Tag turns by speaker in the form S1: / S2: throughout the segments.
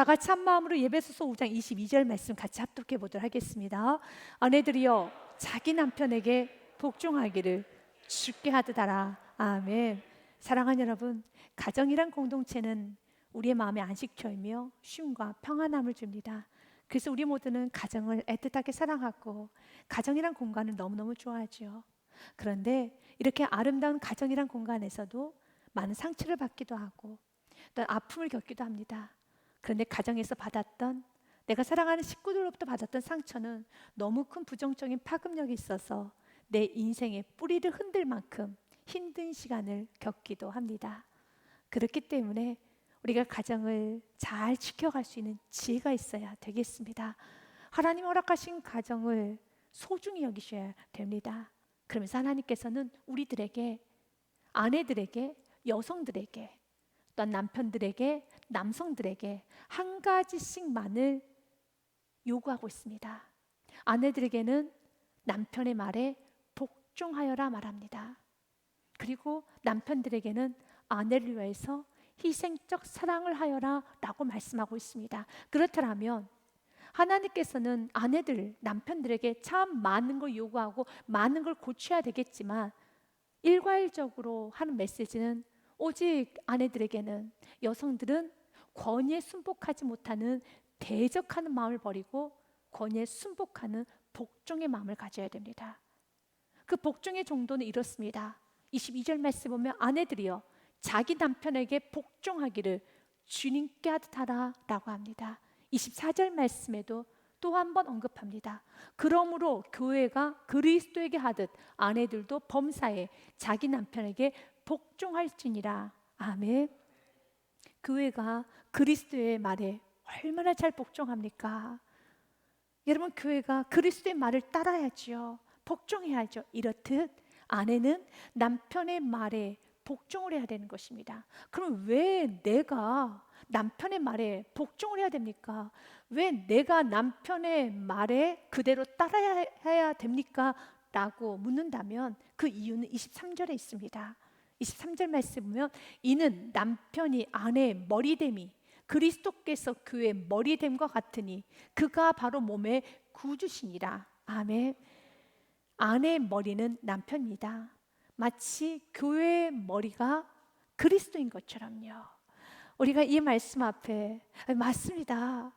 S1: 다 같이 한 마음으로 에베소서 5장 22절 말씀 같이 합독해 보도록 하겠습니다. 아내들이여 자기 남편에게 복종하기를 주께 하듯 하라. 아멘. 사랑하는 여러분, 가정이란 공동체는 우리의 마음에 안식처이며 쉼과 평안함을 줍니다. 그래서 우리 모두는 가정을 애틋하게 사랑하고 가정이란 공간을 너무너무 좋아하죠. 그런데 이렇게 아름다운 가정이란 공간에서도 많은 상처를 받기도 하고 또 아픔을 겪기도 합니다. 그런데 가정에서 받았던, 내가 사랑하는 식구들로부터 받았던 상처는 너무 큰 부정적인 파급력이 있어서 내 인생의 뿌리를 흔들 만큼 힘든 시간을 겪기도 합니다. 그렇기 때문에 우리가 가정을 잘 지켜갈 수 있는 지혜가 있어야 되겠습니다. 하나님 허락하신 가정을 소중히 여기셔야 됩니다. 그러면서 하나님께서는 우리들에게, 아내들에게, 여성들에게, 또한 남편들에게, 남성들에게 한 가지씩만을 요구하고 있습니다. 아내들에게는 남편의 말에 복종하여라 말합니다. 그리고 남편들에게는 아내를 위해서 희생적 사랑을 하여라 라고 말씀하고 있습니다. 그렇다면 하나님께서는 아내들, 남편들에게 참 많은 걸 요구하고 많은 걸 고쳐야 되겠지만 일괄적으로 하는 메시지는 오직 아내들에게는, 여성들은 권위에 순복하지 못하는 대적하는 마음을 버리고 권위에 순복하는 복종의 마음을 가져야 됩니다. 그 복종의 정도는 이렇습니다. 22절 말씀 보면 아내들이여 자기 남편에게 복종하기를 주님께 하듯 하라 라고 합니다. 24절 말씀에도 또 한 번 언급합니다. 그러므로 교회가 그리스도에게 하듯 아내들도 범사에 자기 남편에게 복종할지니라. 아멘. 교회가 그리스도의 말에 얼마나 잘 복종합니까? 여러분, 교회가 그리스도의 말을 따라야죠. 복종해야죠. 이렇듯 아내는 남편의 말에 복종을 해야 되는 것입니다. 그럼 왜 내가 남편의 말에 복종을 해야 됩니까? 왜 내가 남편의 말에 그대로 따라야 됩니까? 라고 묻는다면 그 이유는 23절에 있습니다. 23절 말씀 보면 이는 남편이 아내의 머리됨이 그리스도께서 교회의 머리됨과 같으니 그가 바로 몸의 구주시니라. 아멘. 아내의 머리는 남편입니다. 마치 교회의 머리가 그리스도인 것처럼요. 우리가 이 말씀 앞에 맞습니다.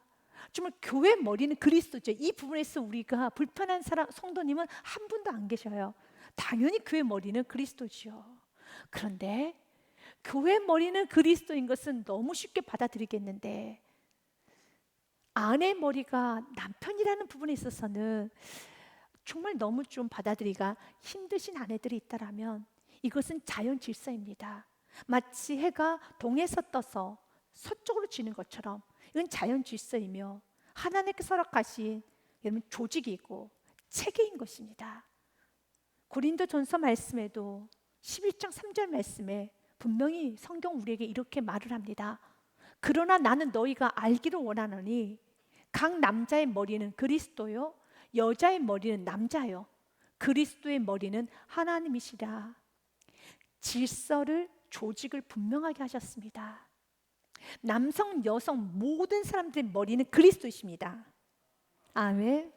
S1: 정말 교회 머리는 그리스도죠. 이 부분에서 우리가 불편한 사람, 성도님은 한 분도 안 계셔요. 당연히 교회 머리는 그리스도죠. 그런데 교회 머리는 그리스도인 것은 너무 쉽게 받아들이겠는데 아내 머리가 남편이라는 부분에 있어서는 정말 너무 좀 받아들이기가 힘드신 아내들이 있다라면 이것은 자연 질서입니다. 마치 해가 동에서 떠서 서쪽으로 지는 것처럼 이건 자연 질서이며 하나님께서 허락하신 여러분 조직이고 체계인 것입니다. 고린도전서 말씀에도 11장 3절 말씀에 분명히 성경 우리에게 이렇게 말을 합니다. 그러나 나는 너희가 알기를 원하노니 각 남자의 머리는 그리스도요 여자의 머리는 남자요 그리스도의 머리는 하나님이시라. 질서를, 조직을 분명하게 하셨습니다. 남성, 여성 모든 사람들의 머리는 그리스도이십니다. 아멘.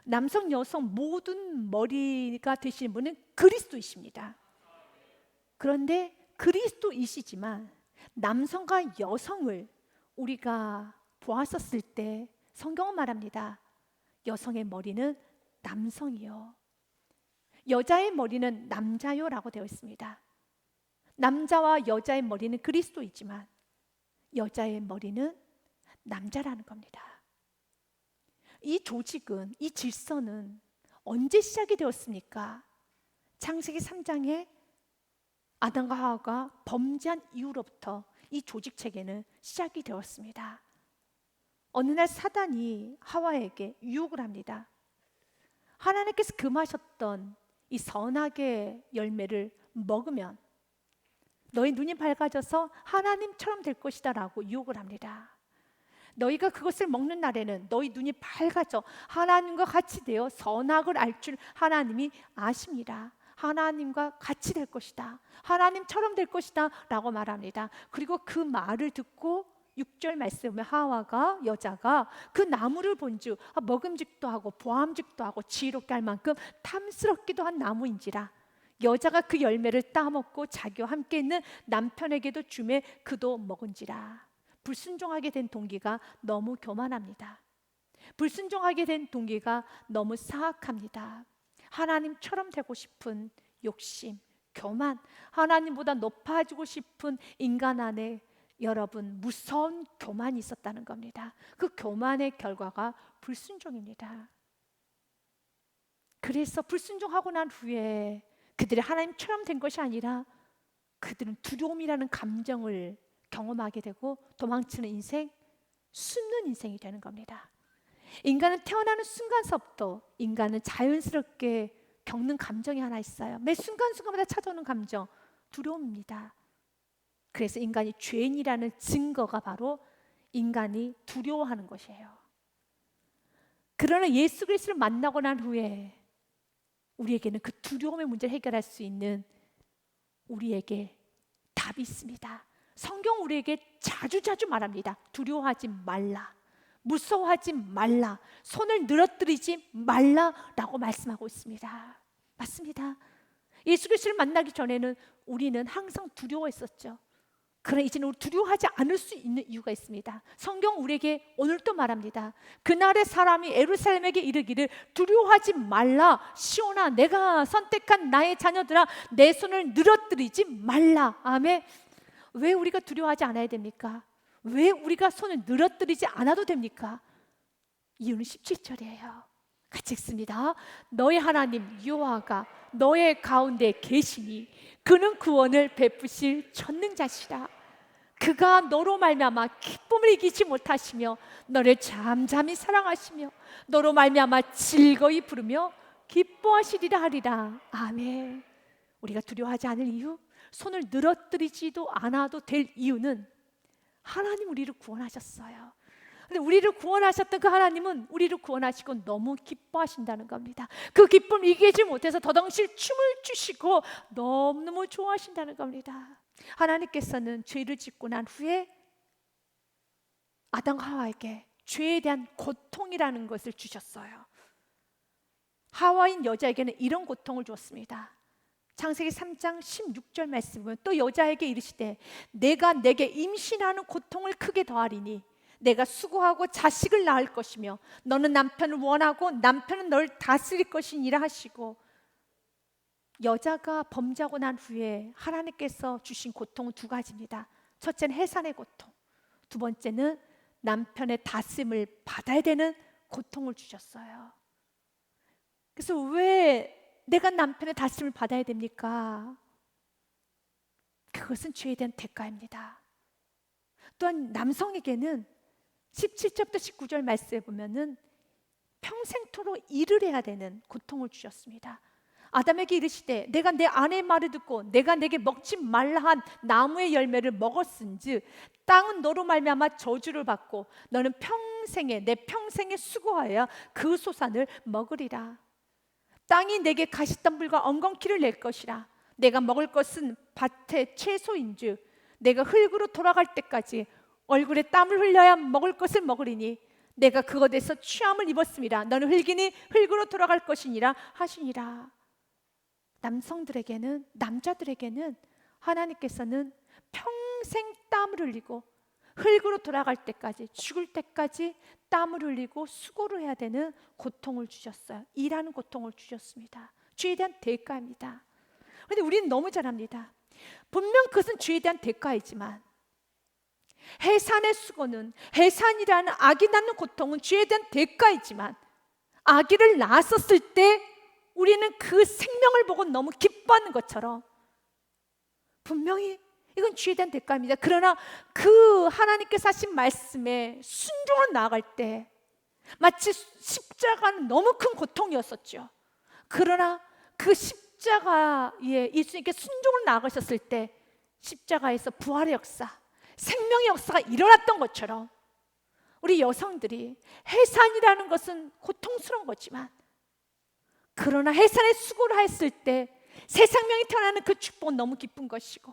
S1: 남성, 여성 모든 머리가 되시는 분은 그리스도이십니다. 그런데 그리스도이시지만 남성과 여성을 우리가 보았었을 때 성경은 말합니다. 여성의 머리는 남성이요 여자의 머리는 남자요 라고 되어 있습니다. 남자와 여자의 머리는 그리스도이지만 여자의 머리는 남자라는 겁니다. 이 조직은, 이 질서는 언제 시작이 되었습니까? 창세기 3장에 아담과 하와가 범죄한 이후로부터 이 조직 체계는 시작이 되었습니다. 어느 날 사단이 하와에게 유혹을 합니다. 하나님께서 금하셨던 이 선악의 열매를 먹으면 너희 눈이 밝아져서 하나님처럼 될 것이다 라고 유혹을 합니다. 너희가 그것을 먹는 날에는 너희 눈이 밝아져 하나님과 같이 되어 선악을 알 줄 하나님이 아십니다. 하나님과 같이 될 것이다. 하나님처럼 될 것이다 라고 말합니다. 그리고 그 말을 듣고 16절 말씀에 보면 하와가 여자가 그 나무를 본즉 먹음직도 하고 보암직도 하고 지혜롭게 할 만큼 탐스럽기도 한 나무인지라 여자가 그 열매를 따먹고 자기와 함께 있는 남편에게도 주매 그도 먹은지라. 불순종하게 된 동기가 너무 교만합니다. 불순종하게 된 동기가 너무 사악합니다. 하나님처럼 되고 싶은 욕심, 교만, 하나님보다 높아지고 싶은 인간 안에 여러분 무서운 교만이 있었다는 겁니다. 그 교만의 결과가 불순종입니다. 그래서 불순종하고 난 후에 그들이 하나님처럼 된 것이 아니라 그들은 두려움이라는 감정을 경험하게 되고 도망치는 인생, 숨는 인생이 되는 겁니다. 인간은 태어나는 순간서부터 인간은 자연스럽게 겪는 감정이 하나 있어요. 매 순간순간마다 찾아오는 감정, 두려움입니다. 그래서 인간이 죄인이라는 증거가 바로 인간이 두려워하는 것이에요. 그러나 예수 그리스도를 만나고 난 후에 우리에게는 그 두려움의 문제를 해결할 수 있는 우리에게 답이 있습니다. 성경 우리에게 자주자주 말합니다. 두려워하지 말라, 무서워하지 말라, 손을 늘어뜨리지 말라라고 말씀하고 있습니다. 맞습니다. 예수 그리스도를 만나기 전에는 우리는 항상 두려워했었죠. 그러나 이제는 우리 두려워하지 않을 수 있는 이유가 있습니다. 성경 우리에게 오늘 또 말합니다. 그날의 사람이 예루살렘에게 이르기를 두려워하지 말라, 시온아 내가 선택한 나의 자녀들아 내 손을 늘어뜨리지 말라. 아멘. 왜 우리가 두려워하지 않아야 됩니까? 왜 우리가 손을 늘어뜨리지 않아도 됩니까? 이유는 17절이에요. 같이 읽습니다. 너의 하나님 여호와가 너의 가운데 계시니 그는 구원을 베푸실 전능자시라. 그가 너로 말미암아 기쁨을 이기지 못하시며 너를 잠잠히 사랑하시며 너로 말미암아 즐거이 부르며 기뻐하시리라 하리라. 아멘. 우리가 두려워하지 않을 이유, 손을 늘어뜨리지도 않아도 될 이유는 하나님 우리를 구원하셨어요. 근데 우리를 구원하셨던 그 하나님은 우리를 구원하시고 너무 기뻐하신다는 겁니다. 그 기쁨을 이기지 못해서 더덩실 춤을 추시고 너무너무 좋아하신다는 겁니다. 하나님께서는 죄를 짓고 난 후에 아담과 하와에게 죄에 대한 고통이라는 것을 주셨어요. 하와인 여자에게는 이런 고통을 주었습니다. 창세기 3장 16절 말씀 보면 또 여자에게 이르시되 내가 내게 임신하는 고통을 크게 더하리니 내가 수고하고 자식을 낳을 것이며 너는 남편을 원하고 남편은 너를 다스릴 것이니라 하시고, 여자가 범죄하고 난 후에 하나님께서 주신 고통은 두 가지입니다. 첫째는 해산의 고통, 두 번째는 남편의 다스림을 받아야 되는 고통을 주셨어요. 그래서 왜 내가 남편의 다스림을 받아야 됩니까? 그것은 죄에 대한 대가입니다. 또한 남성에게는 17절부터 19절 말씀에 보면은 평생토록 일을 해야 되는 고통을 주셨습니다. 아담에게 이르시되 내가 내 아내의 말을 듣고 내가 내게 먹지 말라 한 나무의 열매를 먹었은즉 땅은 너로 말미암아 저주를 받고 너는 내 평생에 수고하여 그 소산을 먹으리라. 땅이 내게 가시덤불과 엉겅퀴를 낼 것이라. 내가 먹을 것은 밭의 채소인즉 내가 흙으로 돌아갈 때까지 얼굴에 땀을 흘려야 먹을 것을 먹으리니 내가 그것에서 취함을 입었음이라. 너는 흙이니 흙으로 돌아갈 것이니라 하시니라. 남자들에게는 하나님께서는 평생 땀을 흘리고 흙으로 돌아갈 때까지, 죽을 때까지 땀을 흘리고 수고를 해야 되는 고통을 주셨어요. 일하는 고통을 주셨습니다. 죄에 대한 대가입니다. 그런데 우리는 너무 잘합니다. 분명 그것은 죄에 대한 대가이지만 해산의 수고는, 해산이라는 아기 낳는 고통은 죄에 대한 대가이지만 아기를 낳았었을 때 우리는 그 생명을 보고 너무 기뻐하는 것처럼 분명히 이건 죄에 대한 대가입니다. 그러나 그 하나님께서 하신 말씀에 순종을 나아갈 때 마치 십자가는 너무 큰 고통이었었죠. 그러나 그 십자가에 예수님께 순종을 나아가셨을 때 십자가에서 부활의 역사, 생명의 역사가 일어났던 것처럼 우리 여성들이 해산이라는 것은 고통스러운 거지만 그러나 해산의 수고를 했을 때 새 생명이 태어나는 그 축복은 너무 기쁜 것이고,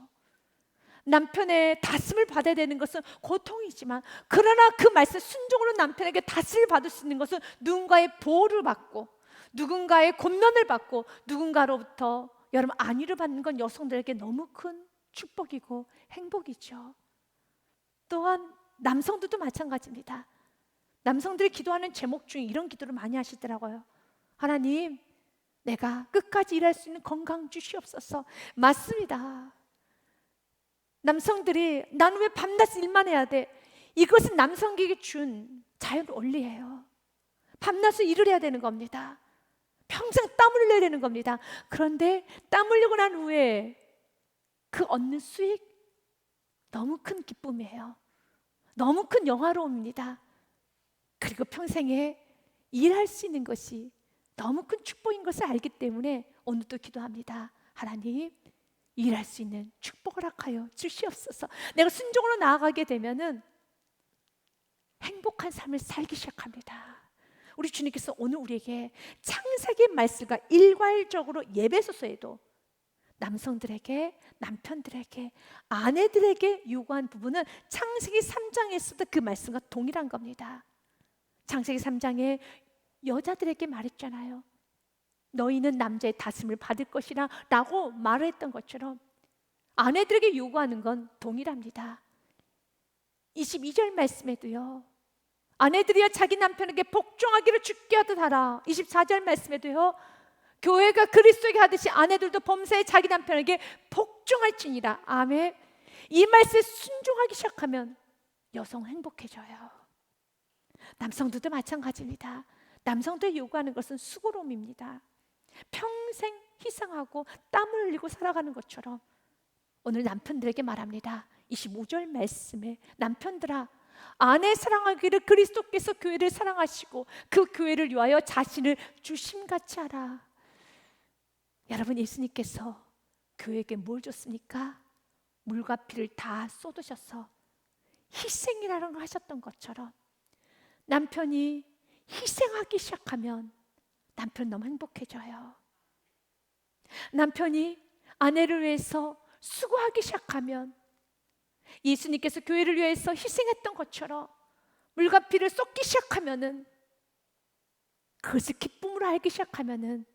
S1: 남편의 다스림을 받아야 되는 것은 고통이지만, 그러나 그 말씀 순종으로 남편에게 다스림을 받을 수 있는 것은 누군가의 보호를 받고, 누군가의 권면을 받고, 누군가로부터 여러분 안위를 받는 건 여성들에게 너무 큰 축복이고 행복이죠. 또한 남성들도 마찬가지입니다. 남성들이 기도하는 제목 중에 이런 기도를 많이 하시더라고요. 하나님, 내가 끝까지 일할 수 있는 건강 주시옵소서. 맞습니다. 남성들이 나는 왜 밤낮 일만 해야 돼? 이것은 남성에게 준 자연 원리예요. 밤낮을 일을 해야 되는 겁니다. 평생 땀 흘려야 되는 겁니다. 그런데 땀 흘리고 난 후에 그 얻는 수익, 너무 큰 기쁨이에요. 너무 큰 영화로움입니다. 그리고 평생에 일할 수 있는 것이 너무 큰 축복인 것을 알기 때문에 오늘도 기도합니다. 하나님, 일할 수 있는 축복을 허락하여 주시옵소서. 내가 순종으로 나아가게 되면은 행복한 삶을 살기 시작합니다. 우리 주님께서 오늘 우리에게 창세기 말씀과 일괄적으로 예배소서에도 남성들에게, 남편들에게, 아내들에게 요구한 부분은 창세기 3장에서도 그 말씀과 동일한 겁니다. 창세기 3장에 여자들에게 말했잖아요. 너희는 남자의 다스림을 받을 것이라 라고 말했던 것처럼 아내들에게 요구하는 건 동일합니다. 22절 말씀에도요, 아내들이여 자기 남편에게 복종하기를 주께 하듯 하라. 24절 말씀에도요, 교회가 그리스도에게 하듯이 아내들도 범사에 자기 남편에게 복종할지니라. 아멘. 이 말씀에 순종하기 시작하면 여성 행복해져요. 남성들도 마찬가지입니다. 남성들이 요구하는 것은 수고로움입니다. 평생 희생하고 땀을 흘리고 살아가는 것처럼 오늘 남편들에게 말합니다. 25절 말씀에 남편들아, 아내 사랑하기를 그리스도께서 교회를 사랑하시고 그 교회를 위하여 자신을 주심같이 하라. 여러분, 예수님께서 교회에게 뭘 줬습니까? 물과 피를 다 쏟으셔서 희생이라는 걸 하셨던 것처럼 남편이 희생하기 시작하면 남편 너무 행복해져요. 남편이 아내를 위해서 수고하기 시작하면 예수님께서 교회를 위해서 희생했던 것처럼 물과 피를 쏟기 시작하면은, 그것을 기쁨으로 알기 시작하면은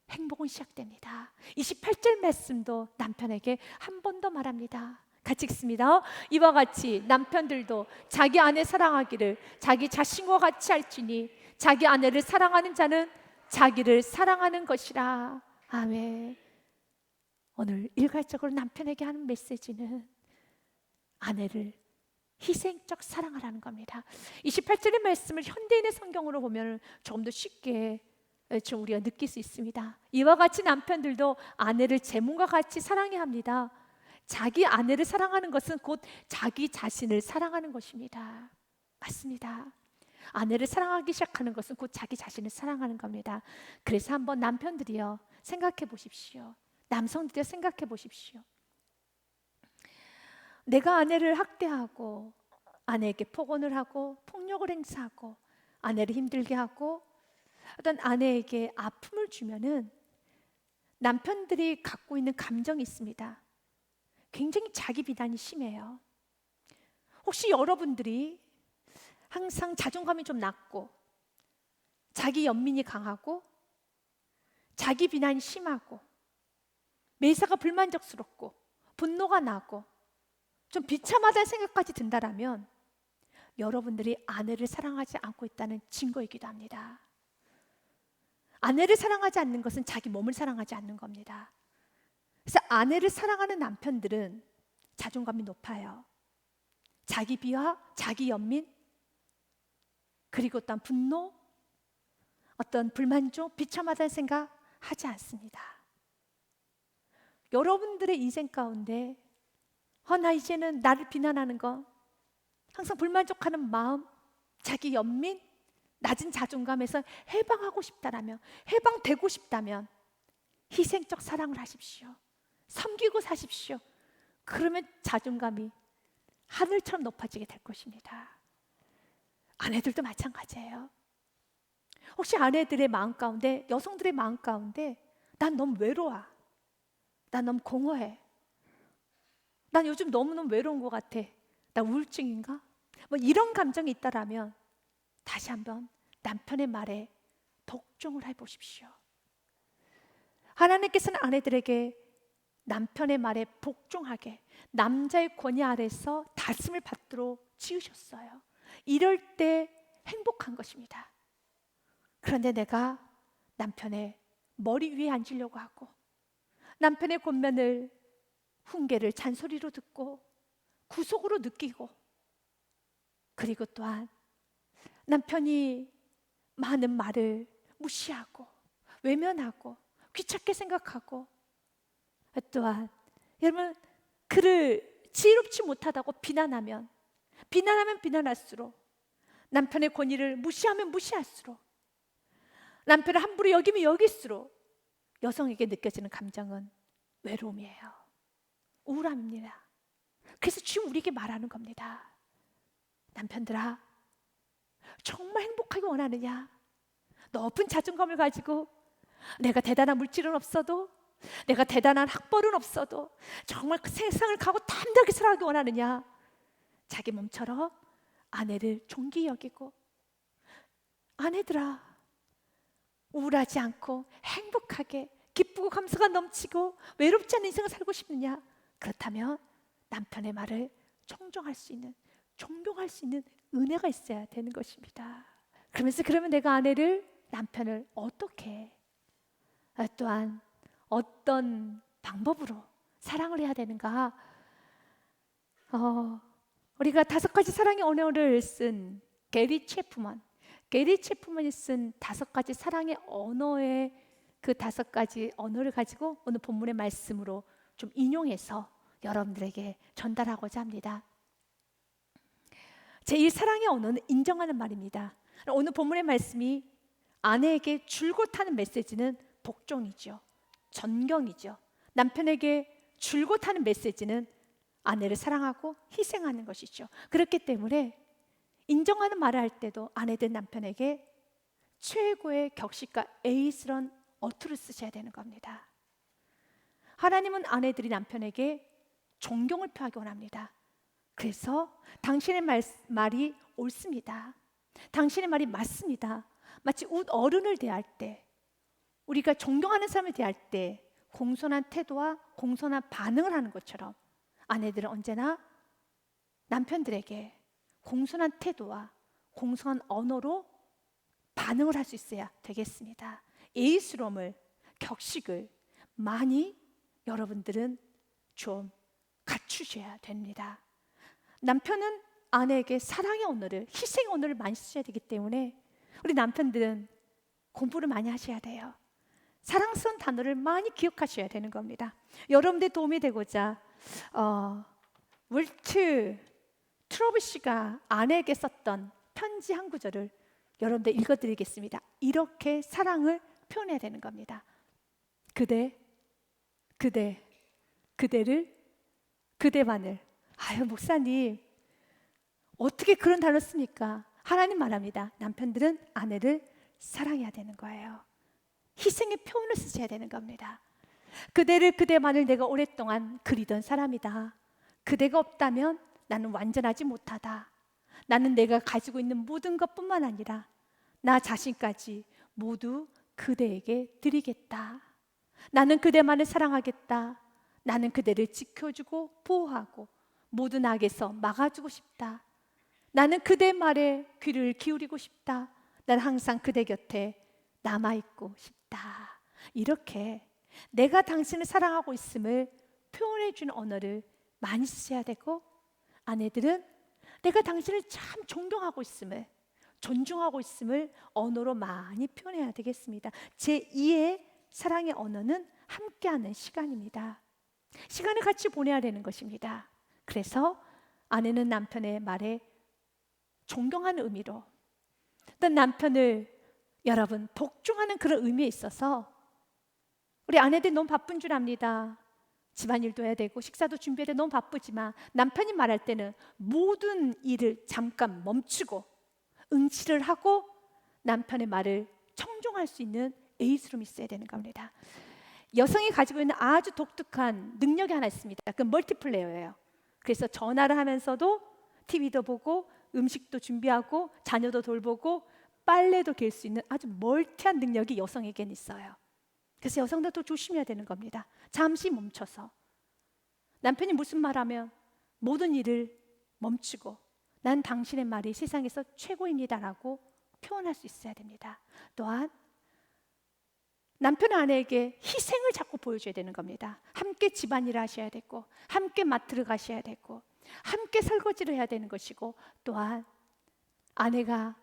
S1: 행복은 시작됩니다. 28절 말씀도 남편에게 한 번 더 말합니다. 같이 읽습니다. 이와 같이 남편들도 자기 아내 사랑하기를 자기 자신과 같이 할지니 자기 아내를 사랑하는 자는 자기를 사랑하는 것이라. 아멘. 오늘 일괄적으로 남편에게 하는 메시지는 아내를 희생적 사랑하라는 겁니다. 28절의 말씀을 현대인의 성경으로 보면 조금 더 쉽게 좀 우리가 느낄 수 있습니다. 이와 같이 남편들도 아내를 제 몸과 같이 사랑해야 합니다. 자기 아내를 사랑하는 것은 곧 자기 자신을 사랑하는 것입니다. 맞습니다. 아내를 사랑하기 시작하는 것은 곧 자기 자신을 사랑하는 겁니다. 그래서 한번 남편들이요, 생각해 보십시오. 남성들이요, 생각해 보십시오. 내가 아내를 학대하고 아내에게 폭언을 하고 폭력을 행사하고 아내를 힘들게 하고 어떤 아내에게 아픔을 주면은 남편들이 갖고 있는 감정이 있습니다. 굉장히 자기 비난이 심해요. 혹시 여러분들이 항상 자존감이 좀 낮고 자기 연민이 강하고 자기 비난이 심하고 매사가 불만족스럽고 분노가 나고 좀 비참하다는 생각까지 든다라면 여러분들이 아내를 사랑하지 않고 있다는 증거이기도 합니다. 아내를 사랑하지 않는 것은 자기 몸을 사랑하지 않는 겁니다. 그래서 아내를 사랑하는 남편들은 자존감이 높아요. 자기 비하, 자기 연민, 그리고 어떤 분노, 어떤 불만족, 비참하다는 생각 하지 않습니다. 여러분들의 인생 가운데 나 이제는 나를 비난하는 거, 항상 불만족하는 마음, 자기 연민, 낮은 자존감에서 해방하고 싶다라면, 해방되고 싶다면 희생적 사랑을 하십시오. 섬기고 사십시오. 그러면 자존감이 하늘처럼 높아지게 될 것입니다. 아내들도 마찬가지예요. 혹시 아내들의 마음 가운데, 여성들의 마음 가운데 난 너무 외로워, 난 너무 공허해, 난 요즘 너무너무 외로운 것 같아. 나 우울증인가? 뭐 이런 감정이 있다라면 다시 한번 남편의 말에 복종을 해보십시오. 하나님께서는 아내들에게 남편의 말에 복종하게 남자의 권위 아래서 다스림을 받도록 지으셨어요. 이럴 때 행복한 것입니다. 그런데 내가 남편의 머리 위에 앉으려고 하고 남편의 권면을 훈계를 잔소리로 듣고 구속으로 느끼고, 그리고 또한 남편이 많은 말을 무시하고 외면하고 귀찮게 생각하고, 또한 여러분 그를 지혜롭지 못하다고 비난하면 비난할수록, 남편의 권위를 무시하면 무시할수록, 남편을 함부로 여기면 여길수록 여성에게 느껴지는 감정은 외로움이에요. 우울함입니다. 그래서 지금 우리에게 말하는 겁니다. 남편들아, 정말 행복하기 원하느냐? 높은 자존감을 가지고 내가 대단한 물질은 없어도, 내가 대단한 학벌은 없어도 정말 그 세상을 가고 담대하게 살아가기 원하느냐? 자기 몸처럼 아내를 존귀히 여기고, 아내들아, 우울하지 않고 행복하게 기쁘고 감사가 넘치고 외롭지 않은 인생을 살고 싶느냐? 그렇다면 남편의 말을 청종할 수 있는, 존경할 수 있는 은혜가 있어야 되는 것입니다. 그러면 내가 남편을 어떻게, 또한 어떤 방법으로 사랑을 해야 되는가? 우리가 5가지 사랑의 언어를 쓴 게리 체프먼이 쓴 5가지 사랑의 언어의 그 5가지 언어를 가지고 오늘 본문의 말씀으로 좀 인용해서 여러분들에게 전달하고자 합니다. 제1 사랑의 언어는 인정하는 말입니다. 오늘 본문의 말씀이 아내에게 줄곧 하는 메시지는 복종이죠. 존경이죠. 남편에게 줄곧 하는 메시지는 아내를 사랑하고 희생하는 것이죠. 그렇기 때문에 인정하는 말을 할 때도 아내들 남편에게 최고의 격식과 예의스러운 어투를 쓰셔야 되는 겁니다. 하나님은 아내들이 남편에게 존경을 표하기 원합니다. 그래서 당신의 말이 옳습니다. 당신의 말이 맞습니다. 마치 어른을 대할 때, 우리가 존경하는 사람을 대할 때 공손한 태도와 공손한 반응을 하는 것처럼 아내들은 언제나 남편들에게 공손한 태도와 공손한 언어로 반응을 할 수 있어야 되겠습니다. 예의스러움을, 격식을 많이 여러분들은 좀 갖추셔야 됩니다. 남편은 아내에게 사랑의 언어를, 희생의 언어를 많이 쓰셔야 되기 때문에 우리 남편들은 공부를 많이 하셔야 돼요. 사랑스러운 단어를 많이 기억하셔야 되는 겁니다. 여러분들 도움이 되고자 월트 트러브시가 아내에게 썼던 편지 한 구절을 여러분들 읽어드리겠습니다. 이렇게 사랑을 표현해야 되는 겁니다. 그대만을. 아유, 목사님 어떻게 그런 단어 씁니까? 하나님 말합니다. 남편들은 아내를 사랑해야 되는 거예요. 희생의 표현을 쓰셔야 되는 겁니다. 그대만을 내가 오랫동안 그리던 사람이다. 그대가 없다면 나는 완전하지 못하다. 나는 내가 가지고 있는 모든 것뿐만 아니라 나 자신까지 모두 그대에게 드리겠다. 나는 그대만을 사랑하겠다. 나는 그대를 지켜주고 보호하고 모든 악에서 막아주고 싶다. 나는 그대 말에 귀를 기울이고 싶다. 나는 항상 그대 곁에 남아있고 싶다. 이렇게 내가 당신을 사랑하고 있음을 표현해주는 언어를 많이 쓰셔야 되고, 아내들은 내가 당신을 참 존경하고 있음을, 존중하고 있음을 언어로 많이 표현해야 되겠습니다. 제2의 사랑의 언어는 함께하는 시간입니다. 시간을 같이 보내야 되는 것입니다. 그래서 아내는 남편의 말에 존경하는 의미로, 또 남편을 여러분 복종하는 그런 의미에 있어서, 우리 아내들이 너무 바쁜 줄 압니다. 집안일도 해야 되고 식사도 준비해야 되고 너무 바쁘지만 남편이 말할 때는 모든 일을 잠깐 멈추고 응치를 하고 남편의 말을 청종할 수 있는 예의스러움이 있어야 되는 겁니다. 여성이 가지고 있는 아주 독특한 능력이 하나 있습니다. 그 멀티플레이어예요. 그래서 전화를 하면서도 TV도 보고 음식도 준비하고 자녀도 돌보고 빨래도 갤 수 있는 아주 멀티한 능력이 여성에겐 있어요. 그래서 여성들도 조심해야 되는 겁니다. 잠시 멈춰서 남편이 무슨 말하면 모든 일을 멈추고 난 당신의 말이 세상에서 최고입니다라고 표현할 수 있어야 됩니다. 또한 남편 아내에게 희생을 자꾸 보여줘야 되는 겁니다. 함께 집안일을 하셔야 되고 함께 마트를 가셔야 되고 함께 설거지를 해야 되는 것이고 또한 아내가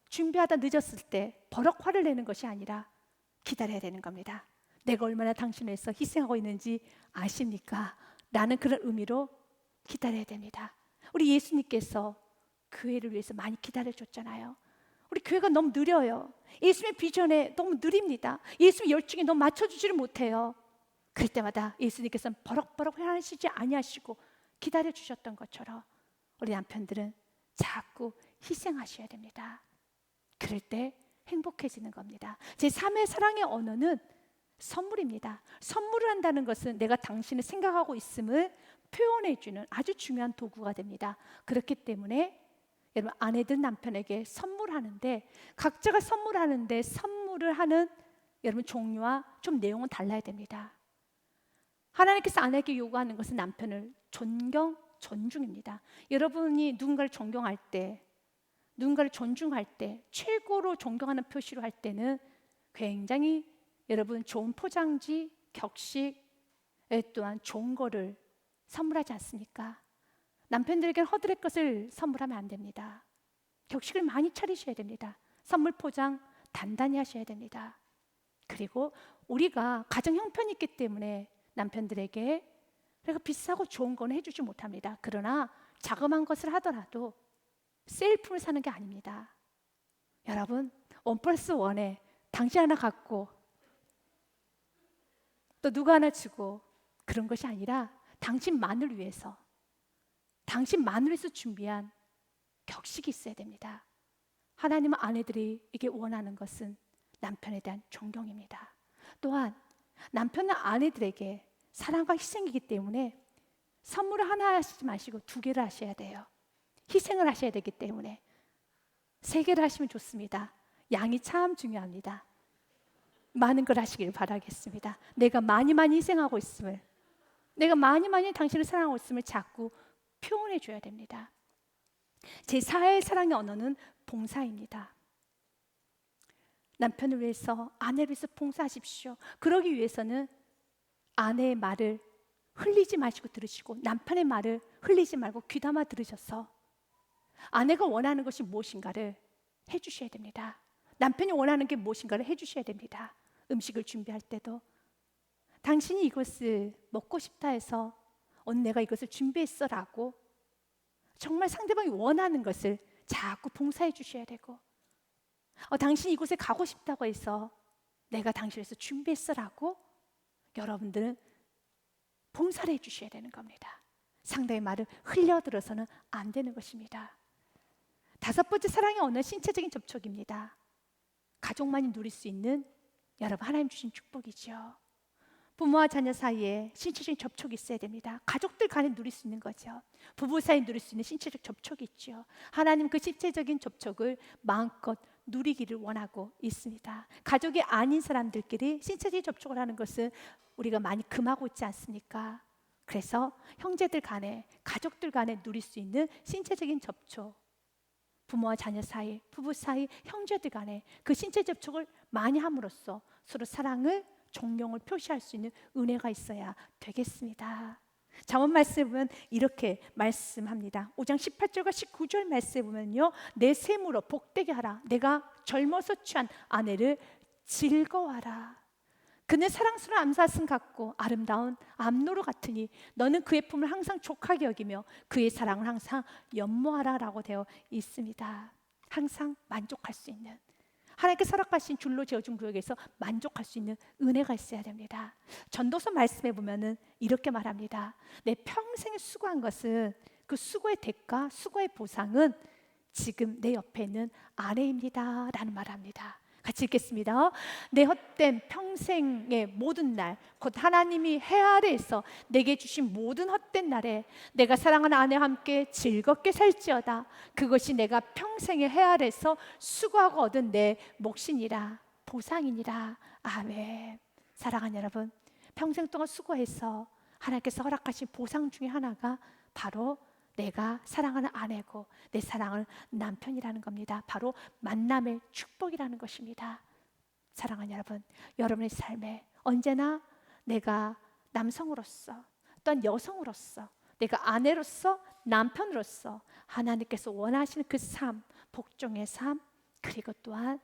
S1: 준비하다 늦었을 때 버럭 화를 내는 것이 아니라 기다려야 되는 겁니다. 내가 얼마나 당신을 위해서 희생하고 있는지 아십니까? 라는 그런 의미로 기다려야 됩니다. 우리 예수님께서 교회를 위해서 많이 기다려줬잖아요. 우리 교회가 너무 느려요. 예수님의 비전에 너무 느립니다. 예수님의 열정에 너무 맞춰주지를 못해요. 그럴 때마다 예수님께서는 버럭버럭 하시지 아니하시고 기다려주셨던 것처럼 우리 남편들은 자꾸 희생하셔야 됩니다. 그럴 때 행복해지는 겁니다. 제3의 사랑의 언어는 선물입니다. 선물을 한다는 것은 내가 당신을 생각하고 있음을 표현해주는 아주 중요한 도구가 됩니다. 그렇기 때문에 여러분 아내든 남편에게 선물하는데 각자가 선물하는데 선물을 하는 여러분 종류와 좀 내용은 달라야 됩니다. 하나님께서 아내에게 요구하는 것은 남편을 존중입니다. 여러분이 누군가를 존경할 때 누군가를 존중할 때 최고로 존경하는 표시로 할 때는 굉장히 여러분 좋은 포장지, 격식 또한 좋은 거를 선물하지 않습니까? 남편들에게는 허드렛 것을 선물하면 안 됩니다. 격식을 많이 차리셔야 됩니다. 선물 포장 단단히 하셔야 됩니다. 그리고 우리가 가정 형편이 있기 때문에 남편들에게 그러니까 비싸고 좋은 건 해주지 못합니다. 그러나 자그마한 것을 하더라도 셀품을 사는 게 아닙니다. 여러분 1+1에 당신 하나 갖고 또 누가 하나 주고 그런 것이 아니라 당신만을 위해서 준비한 격식이 있어야 됩니다. 하나님은 아내들이 이게 원하는 것은 남편에 대한 존경입니다. 또한 남편은 아내들에게 사랑과 희생이기 때문에 선물을 하나 하시지 마시고 2개를 하셔야 돼요. 희생을 하셔야 되기 때문에 3개를 하시면 좋습니다. 양이 참 중요합니다. 많은 걸 하시길 바라겠습니다. 내가 많이 희생하고 있음을, 내가 많이 당신을 사랑하고 있음을 자꾸 표현해 줘야 됩니다. 제4의 사랑의 언어는 봉사입니다. 남편을 위해서, 아내를 위해서 봉사하십시오. 그러기 위해서는 아내의 말을 흘리지 마시고 들으시고 남편의 말을 흘리지 말고 귀담아 들으셔서 아내가 원하는 것이 무엇인가를 해주셔야 됩니다. 남편이 원하는 게 무엇인가를 해주셔야 됩니다. 음식을 준비할 때도 당신이 이것을 먹고 싶다 해서 오늘 내가 이것을 준비했어 라고 정말 상대방이 원하는 것을 자꾸 봉사해 주셔야 되고 당신이 이곳에 가고 싶다고 해서 내가 당신을 위해서 준비했어 라고 여러분들은 봉사를 해 주셔야 되는 겁니다. 상대의 말을 흘려들어서는 안 되는 것입니다. 5번째 사랑의 언어는 신체적인 접촉입니다. 가족만이 누릴 수 있는 여러분 하나님 주신 축복이죠. 부모와 자녀 사이에 신체적인 접촉이 있어야 됩니다. 가족들 간에 누릴 수 있는 거죠. 부부 사이에 누릴 수 있는 신체적 접촉이 있죠. 하나님 그 신체적인 접촉을 마음껏 누리기를 원하고 있습니다. 가족이 아닌 사람들끼리 신체적인 접촉을 하는 것은 우리가 많이 금하고 있지 않습니까? 그래서 형제들 간에, 가족들 간에 누릴 수 있는 신체적인 접촉, 부모와 자녀 사이, 부부 사이, 형제들 간에 그 신체 접촉을 많이 함으로써 서로 사랑을, 존경을 표시할 수 있는 은혜가 있어야 되겠습니다. 잠언 말씀에 보면 이렇게 말씀합니다. 5장 18절과 19절 말씀에 보면요, 내 셈으로 복되게 하라. 내가 젊어서 취한 아내를 즐거워하라. 그는 사랑스러운 암사슴 같고 아름다운 암노루 같으니 너는 그의 품을 항상 족하게 여기며 그의 사랑을 항상 연모하라 라고 되어 있습니다. 항상 만족할 수 있는, 하나님께 허락하신 줄로 지어준 구역에서 만족할 수 있는 은혜가 있어야 됩니다. 전도서 말씀에 보면은 이렇게 말합니다. 내 평생에 수고한 것은 그 수고의 대가, 수고의 보상은 지금 내 옆에 있는 아내입니다 라는 말합니다. 같이 읽겠습니다. 내 헛된 평생의 모든 날, 곧 하나님이 해 아래에서 내게 주신 모든 헛된 날에 내가 사랑하는 아내와 함께 즐겁게 살지어다. 그것이 내가 평생의 해 아래에서 수고하고 얻은 내 몫이니라, 보상이니라. 아멘. 사랑하는 여러분, 평생 동안 수고해서 하나님께서 허락하신 보상 중에 하나가 바로 내가 사랑하는 아내고 내 사랑하는 남편이라는 겁니다. 바로 만남의 축복이라는 것입니다. 사랑하는 여러분, 여러분의 삶에 언제나 내가 남성으로서 또한 여성으로서 내가 아내로서 남편으로서 하나님께서 원하시는 그 삶, 복종의 삶, 그리고 또한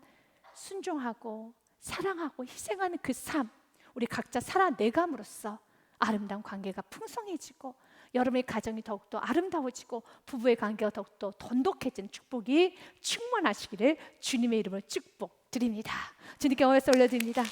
S1: 순종하고 사랑하고 희생하는 그 삶, 우리 각자 살아내감으로써 아름다운 관계가 풍성해지고 여러분의 가정이 더욱더 아름다워지고 부부의 관계가 더욱더 돈독해지는 축복이 충만하시기를 주님의 이름으로 축복드립니다. 주님께 영광을 올려드립니다.